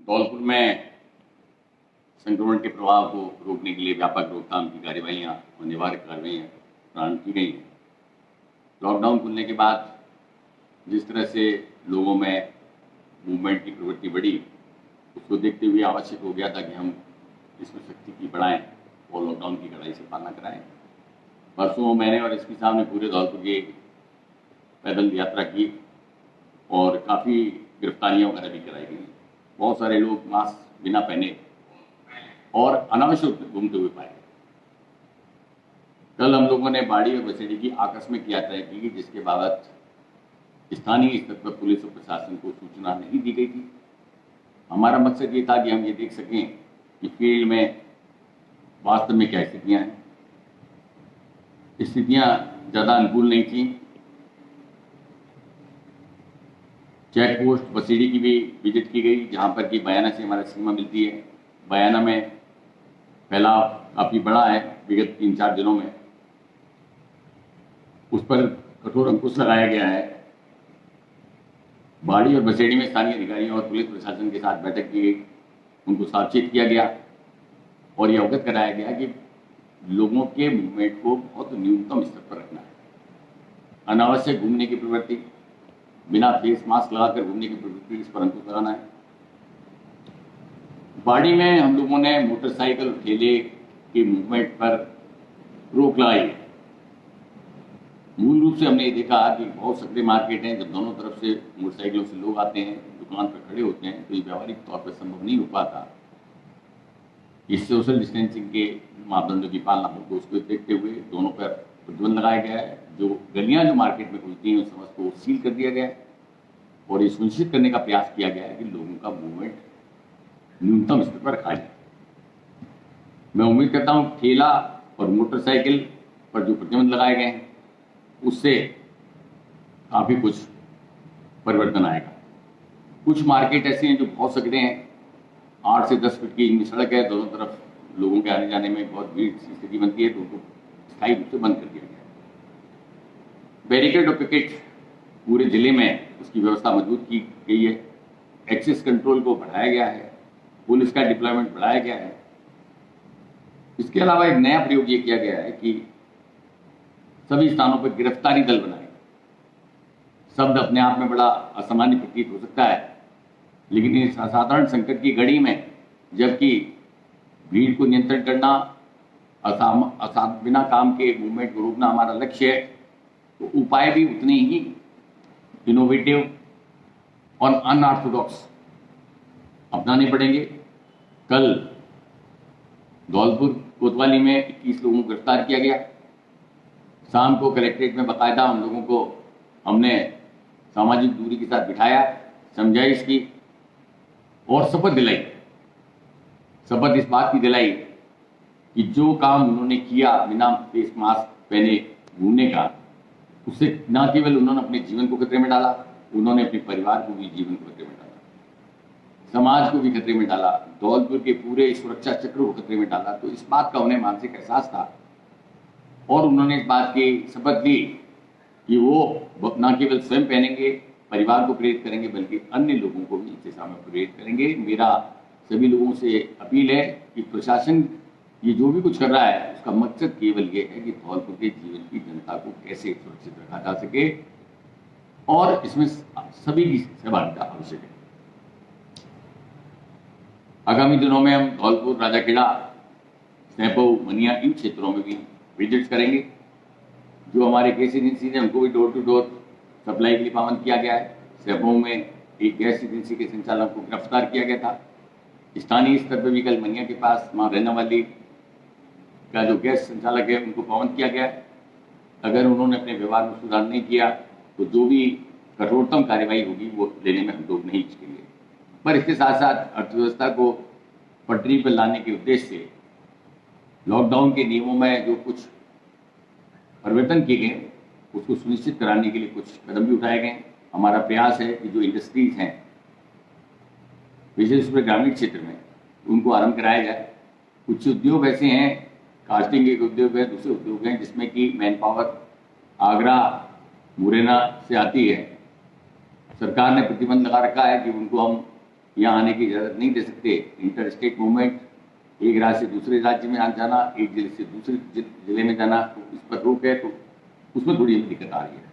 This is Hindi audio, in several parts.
धौलपुर में संक्रमण के प्रभाव को रोकने के लिए व्यापक रोकथाम की कार्यवाहियां और निवारक कार्रवाइयां प्रारंभ की गई हैं। लॉकडाउन खुलने के बाद जिस तरह से लोगों में मूवमेंट की प्रवृत्ति बढ़ी, उसको देखते हुए आवश्यक हो गया था कि हम इसमें सख्ती की बढ़ाएं और लॉकडाउन की कड़ाई से पालना कराएं। परसों मैंने और एसपी साहब ने पूरे धौलपुर की पैदल यात्रा की और काफ़ी गिरफ्तारियां वगैरह भी कराई गई। बहुत सारे लोग मास्क बिना पहने और अनावश्यक घूमते हुए पाए। कल हम लोगों ने बाड़ी और बसेड़ी की आकस्मिक यात्रा की, जिसके बाबत स्थानीय स्तर पर पुलिस और प्रशासन को सूचना नहीं दी गई थी। हमारा मकसद ये था कि हम ये देख सकें कि फील्ड में वास्तव में क्या स्थितियां हैं। स्थितियां ज़्यादा अनुकूल नहीं थी। चेक पोस्ट बसेड़ी की भी विजिट की गई, जहां पर कि बयाना से हमारा सीमा मिलती है। बयाना में फैलाव काफ़ी बड़ा है विगत 3-4 दिनों में, उस पर कठोर अंकुश लगाया गया है। बाड़ी और बसेड़ी में स्थानीय अधिकारियों और पुलिस प्रशासन के साथ बैठक की गई, उनको सावचेत किया गया और ये अवगत कराया गया कि लोगों के मूवमेंट को बहुत न्यूनतम स्तर पर रखना है। अनावश्यक घूमने की प्रवृत्ति, बिना फेस मास्क लगाकर घूमने की प्रवृत्ति, इस पर अंकुश लगाना है। बाड़ी में हम लोगों ने मोटरसाइकिल और ठेले के मूवमेंट पर रोक लगाई है। मूल रूप से हमने ये देखा कि बहुत सक्रिय मार्केट हैं, जब दोनों तरफ से मोटरसाइकिलों से लोग आते हैं, दुकान पर खड़े होते हैं, तो ये व्यावहारिक तौर पर संभव नहीं हो पाता। इस सोशल डिस्टेंसिंग के मापदंडों की पालना हो, उसको देखते हुए दोनों पर प्रतिबंध लगाया गया है। जो गलियां जो मार्केट में खुलती हैं, उस समस्त को सील कर दिया गया है और ये सुनिश्चित करने का प्रयास किया गया है कि लोगों का मूवमेंट न्यूनतम स्तर पर रखा जाए। मैं उम्मीद करता हूं ठेला और मोटरसाइकिल पर जो प्रतिबंध लगाए गए हैं, उससे काफ़ी कुछ परिवर्तन आएगा। कुछ मार्केट ऐसे हैं जो बहुत सक्रिय हैं, 8 से 10 फीट की सड़क है, दोनों तरफ लोगों के आने जाने में बहुत भीड़ की स्थिति बनती है, तो उनको स्थायी रूप से बंद कर दिया गया है। बैरिकेड और पिकेट पूरे जिले में उसकी व्यवस्था मजबूत की गई है। एक्सेस कंट्रोल को बढ़ाया गया है, पुलिस का डिप्लॉयमेंट बढ़ाया गया है। इसके अलावा एक नया प्रयोग ये किया गया है कि सभी स्थानों पर गिरफ्तारी दल बनाए। शब्द अपने आप में बड़ा असामान्य प्रतीत हो सकता है, लेकिन इस असाधारण संकट की घड़ी में, जबकि भीड़ को नियंत्रण करना, बिना काम के मूवमेंट को रोकना हमारा लक्ष्य है, तो उपाय भी उतने ही इनोवेटिव और अनऑर्थोडॉक्स अपनाने पड़ेंगे। कल धौलपुर कोतवाली में 21 लोगों को गिरफ्तार किया गया। शाम को कलेक्ट्रेट में बाकायदा उन लोगों को हमने सामाजिक दूरी के साथ बिठाया, समझाइश की और शपथ दिलाई। शपथ इस बात की दिलाई कि जो काम उन्होंने किया बिना फेस मास्क पहने घूमने का, उससे न केवल उन्होंने अपने जीवन को खतरे में डाला, उन्होंने अपने परिवार को भी जीवन को खतरे में डाला, समाज को भी खतरे में डाला, धौलपुर के पूरे सुरक्षा चक्र को खतरे में डाला। तो इस बात का उन्हें मानसिक एहसास था और उन्होंने इस बात की शपथ ली कि वो न केवल स्वयं पहनेंगे, परिवार को प्रेरित करेंगे, बल्कि अन्य लोगों को भी इस दिशा में प्रेरित करेंगे। मेरा सभी लोगों से अपील है कि प्रशासन ये जो भी कुछ कर रहा है, उसका मकसद केवल ये है कि धौलपुर के जीवन की जनता को कैसे सुरक्षित रखा जा सके और इसमें सभी की सहभागिता आवश्यक है। आगामी दिनों में हम धौलपुर, राजाखेड़ा, सैंपऊ, मनिया, इन क्षेत्रों में भी विजिट करेंगे। जो हमारे गैस एजेंसी है, उनको भी डोर टू डोर सप्लाई के लिए पाबंद किया गया है। सैंपऊ में एक गैस एजेंसी के संचालक को गिरफ्तार किया गया था। स्थानीय स्तर पर भी कल मनिया के पास वहाँ रहने वाली का जो गैस संचालक है, उनको पाबंद किया गया है। अगर उन्होंने अपने व्यवहार में सुधार नहीं किया तो जो भी कठोरतम कार्रवाई होगी वो लेने में हम लोग नहीं हिचकेंगे। पर इसके साथ साथ अर्थव्यवस्था को पटरी पर लाने के उद्देश्य से लॉकडाउन के नियमों में जो कुछ परिवर्तन किए गए, उसको सुनिश्चित कराने के लिए कुछ कदम भी उठाए गए। हमारा प्रयास है कि जो इंडस्ट्रीज हैं, विशेष रूप से ग्रामीण क्षेत्र में, उनको आरंभ कराया जाए। कुछ उद्योग ऐसे हैं, कास्टिंग एक उद्योग है, दूसरे उद्योग हैं जिसमें कि मैन पावर आगरा, मुरैना से आती है। सरकार ने प्रतिबंध लगा रखा है कि उनको हम यहाँ आने की इजाज़त नहीं दे सकते। इंटर स्टेट मूवमेंट, एक राज्य से दूसरे राज्य में आना जाना, एक जिले से दूसरे जिले में जाना, तो इस पर रोक है, तो उसमें थोड़ी हमें दिक्कत आ रही है।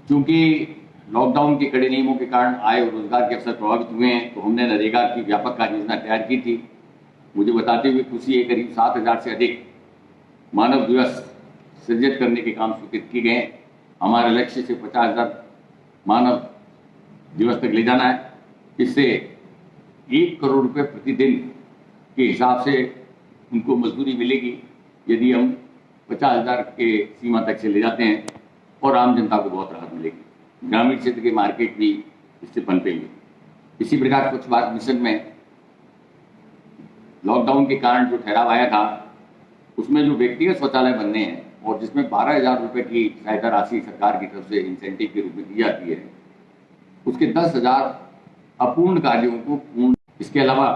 क्योंकि लॉकडाउन के कड़े नियमों के कारण आय और रोजगार के अवसर प्रभावित हुए हैं, तो हमने नरेगा की व्यापक कार्य योजना तैयार की थी। मुझे बताते हुए खुशी है, करीब 7,000 से अधिक मानव दिवस सृजित करने के काम स्वीकृत किए गए हैं। हमारे लक्ष्य से 50,000 मानव दिवस तक ले जाना है। इससे 1 करोड़ रुपए प्रतिदिन के हिसाब से उनको मजदूरी मिलेगी यदि हम 50,000 के सीमा तक से ले जाते हैं, और आम जनता को बहुत राहत मिलेगी। ग्रामीण क्षेत्र के मार्केट भी इससे पनपेंगे। इसी प्रकार स्वच्छ भारत मिशन में लॉकडाउन के कारण जो ठहराव आया था, उसमें जो व्यक्तिगत शौचालय बनने हैं और जिसमें 12,000 रुपए की सहायता राशि सरकार की तरफ से इंसेंटिव के रूप में दी जाती है, उसके 10,000 अपूर्ण कार्यों को पूर्ण। इसके अलावा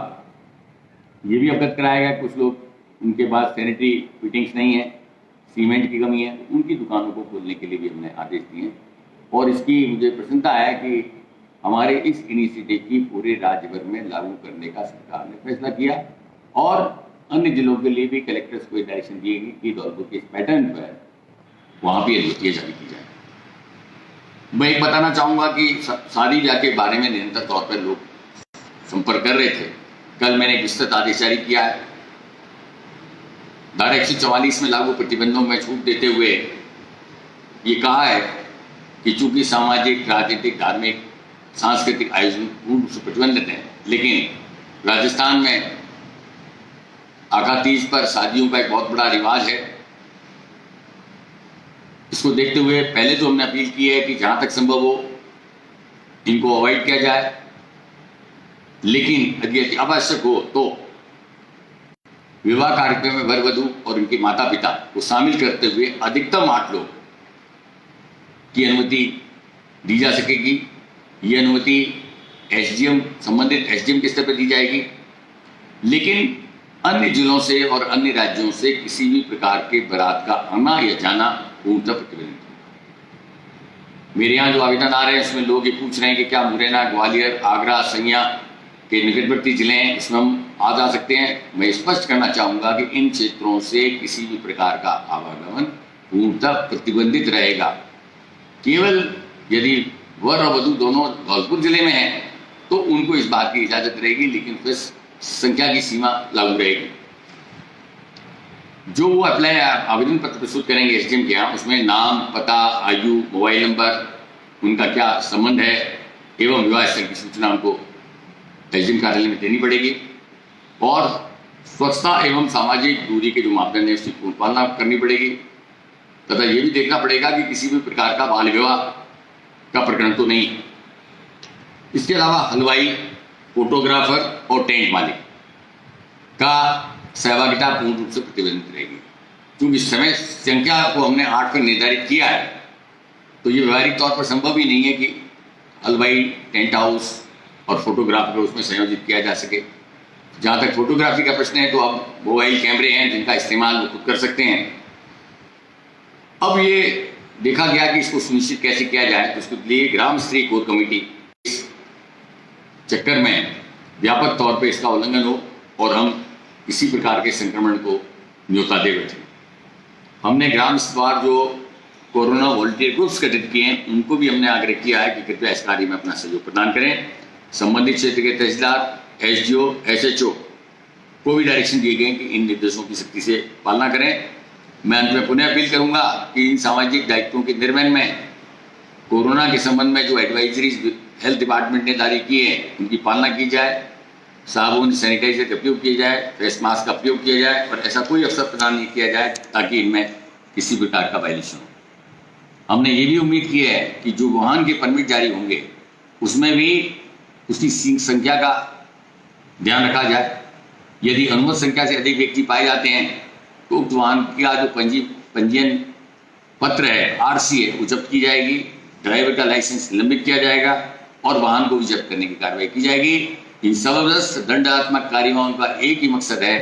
ये भी अवगत कराया गया, कुछ लोग उनके पास सैनिटरी फिटिंग्स नहीं है, सीमेंट की कमी है, उनकी दुकानों को खोलने के लिए भी हमने आदेश दिए। और इसकी मुझे प्रसन्नता है कि हमारे इस इनिशिएटिव की पूरे राज्य भर में लागू करने का सरकार ने फैसला किया, और अन्य जिलों के लिए भी कलेक्टर्स को डायरेक्शन दिए गई कि धौलपुर के इस पैटर्न पर वहाँ भी अनुमतियाँ जारी की जाए। मैं एक बताना चाहूँगा कि शादी ब्याह के बारे में निरंतर तौर पर लोग संपर्क कर रहे थे। कल मैंने एक विस्तृत आदेश जारी किया है। धारा 144 में लागू प्रतिबंधों में छूट देते हुए ये कहा है कि चूंकि सामाजिक, राजनीतिक, धार्मिक, सांस्कृतिक आयोजन पूर्ण रूप से प्रतिबंधित हैं, लेकिन राजस्थान में आखा तीज पर शादियों का एक बहुत बड़ा रिवाज है। इसको देखते हुए पहले तो हमने अपील की है कि जहां तक संभव हो इनको अवॉइड किया जाए, लेकिन यदि आवश्यक हो तो विवाह कार्यक्रम में वर वधू और उनके माता पिता को शामिल करते हुए अधिकतम 8 लोग की अनुमति दी जा सकेगी। ये अनुमति एसडीएम, संबंधित एसडीएम के स्तर पर दी जाएगी, लेकिन अन्य जिलों से और अन्य राज्यों से किसी भी प्रकार के बारात का आना या जाना पूर्णतः प्रतिबंधित है। मेरे यहाँ जो आवेदन आ रहे हैं उसमें लोग ये पूछ रहे हैं कि क्या मुरैना, ग्वालियर, आगरा, संज्ञा के निकटवर्ती जिले हैं, इसमें हम आ जा सकते हैं। मैं स्पष्ट करना चाहूंगा कि इन क्षेत्रों से किसी भी प्रकार का आवागमन पूर्णतः प्रतिबंधित रहेगा। केवल यदि वर और वधू दोनों धौलपुर जिले में हैं तो उनको इस बात की इजाजत रहेगी, लेकिन फिर संख्या की सीमा लागू रहेगी। जो वो अप्लाई आवेदन पत्र प्रस्तुत करेंगे एसडीएम के यहाँ, उसमें नाम, पता, आयु, मोबाइल नंबर, उनका क्या संबंध है एवं विवाह स्थल की सूचना उनको एसडीएम कार्यालय में देनी पड़ेगी, और स्वच्छता एवं सामाजिक दूरी के जो मापदंड है उसकी पूर्ण पालना करनी पड़ेगी, तथा यह भी देखना पड़ेगा कि किसी भी प्रकार का बाल विवाह का प्रकरण तो नहीं। इसके अलावा हलवाई, फोटोग्राफर और टेंट मालिक का सहभागिता पूर्ण रूप से प्रतिबंधित रहेगी। क्योंकि समय संख्या को हमने 8 पर निर्धारित किया है, तो ये व्यवहारिक तौर पर संभव ही नहीं है कि हलवाई, टेंट हाउस और फोटोग्राफर उसमें संयोजित किया जा सके। जहाँ तक फोटोग्राफी का प्रश्न है, तो अब मोबाइल कैमरे हैं जिनका इस्तेमाल वो खुद कर सकते हैं। अब ये देखा गया कि इसको सुनिश्चित कैसे किया जाए, तो उसके लिए ग्राम स्तरीय कोर कमेटी इस चक्कर में व्यापक तौर पे इसका उल्लंघन हो और हम किसी प्रकार के संक्रमण को न्योता दे बैठे। हमने ग्राम स्तर जो कोरोना वॉलंटियर ग्रुप्स गठित किए हैं, उनको भी हमने आग्रह किया है कि कृपया इस कार्य में अपना सहयोग प्रदान करें। संबंधित क्षेत्र के तहसीलदार, एसडीओ, एसएचओ को भी डायरेक्शन दिए गए कि इन निर्देशों की सख्ती से पालना करें। मैं अंत में पुनः अपील करूंगा कि इन सामाजिक दायित्वों के निर्वहन में कोरोना के संबंध में जो एडवाइजरीज हेल्थ डिपार्टमेंट ने जारी की है उनकी पालना की जाए, साबुन, सैनिटाइजर का उपयोग किया जाए, फेस मास्क का उपयोग किया जाए, और ऐसा कोई अवसर प्रदान नहीं किया जाए ताकि इनमें किसी प्रकार का वायलेशन हो। हमने ये भी उम्मीद की है कि जो वाहन के परमिट जारी होंगे उसमें भी उसकी संख्या का ध्यान रखा जाए। यदि अनुमत संख्या से अधिक व्यक्ति पाए जाते हैं तो उक्त वाहन का जो पंजीयन पत्र है, आरसी है, वो जब्त की जाएगी, ड्राइवर का लाइसेंस निलंबित किया जाएगा और वाहन को भी जब्त करने की कार्रवाई की जाएगी। इन जबरदस्त दंडात्मक कार्यवाही का एक ही मकसद है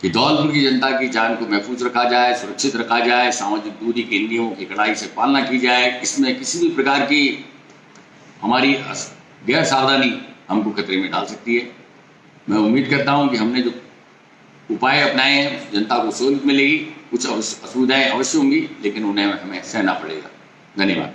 कि धौलपुर की जनता की जान को महफूज रखा जाए, सुरक्षित रखा जाए, सामाजिक दूरी के नियमों की कड़ाई से पालना की जाए। इसमें किसी भी प्रकार की हमारी गैर सावधानी हमको खतरे में डाल सकती है। मैं उम्मीद करता हूं कि हमने जो उपाय अपनाए हैं जनता को सहूलियत मिलेगी। कुछ असुविधाएं अवश्य होंगी, लेकिन उन्हें हमें सहना पड़ेगा। धन्यवाद।